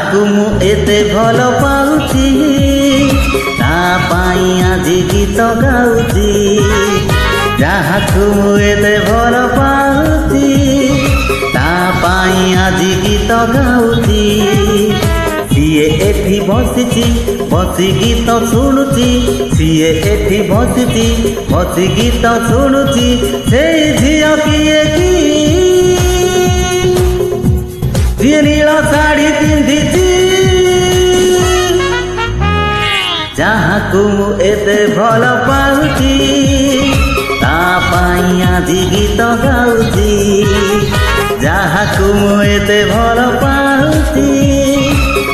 ଯାହାକୁ ମୁଁ ଏତେ ଭଲ ପାଉଛି ତା ପାଇଁ ଆଜି ଗୀତ ଗାଉଛି। ଯାହାକୁ ମୁଁ ଏତେ ଭଲ ପାଉଛି ତା ପାଇଁ ଆଜି ଗୀତ ଗାଉଛି। ସିଏ ଏଠି ବସିଛି ବସି ଗୀତ ଶୁଣୁଛି, ସିଏ ଏଠି ବସିଛି ବସି ଗୀତ ଶୁଣୁଛି। ସେଇ ଝିଅ କିଏ କି ଯିଏ ନୀଳ ଶାଢ଼ୀ ପିନ୍ଧିଛି। ଯାହାକୁ ମୁଁ ଏତେ ଭଲ ପାଉଛି ତା ପାଇଁ ଆଜି ଗୀତ ଗାଉଛି। ଯାହାକୁ ମୁଁ ଏତେ ଭଲ ପାଉଛି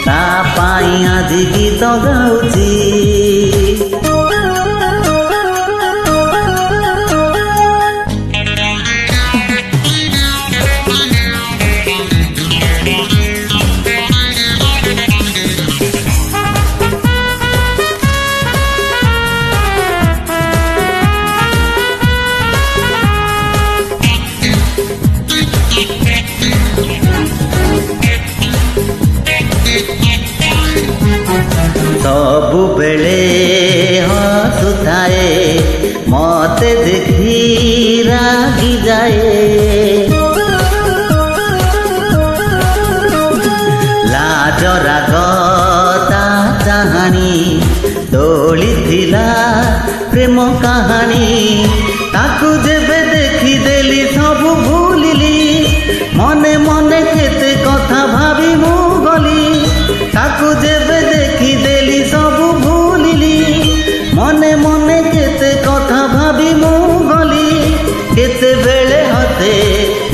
ତା ପାଇଁ ଆଜି ଗୀତ ଗାଉଛି। ସବୁବେଳେ ହସୁଥାଏ ମତେ ଦେଖି ରାଗିଯାଏ। ଲାଜ ରାଗ ତା ଚାହାଣୀ ଦୋଳିଥିଲା ପ୍ରେମ କାହାଣୀ। ତାକୁ ଯେବେ ଦେଖିଦେଲି ସବୁ ଭୁଲିଲି, ମନେ ମନେ କେତେ କଥା ଭାବି ମୁଁ ଗଲି। ତାକୁ ଯେବେ ଦେଖିଦେଲି ସବୁ ଭୁଲିଲି, ମନେ ମନେ କେତେ କଥା ଭାବି ମୁଁ ଗଲି। କେତେବେଳେ ହସେ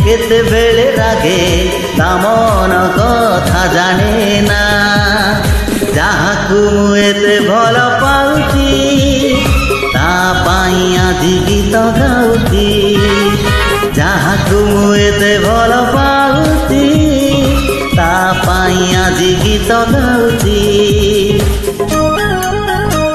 କେତେବେଳେ ରାଗେ ତା ମନ କଥା ଜାଣେ ନା। ଯାହାକୁ ମୁଁ ଏତେ ଭଲ ପାଉଛି ତା ପାଇଁ ଆଜି ଗୀତ ଗାଉଛି। ଯାହାକୁ ମୁଁ ଏତେ ଭଲ ପାଉଛି ତା ପାଇଁ ଆଜି ଗୀତ ଗାଉଛି।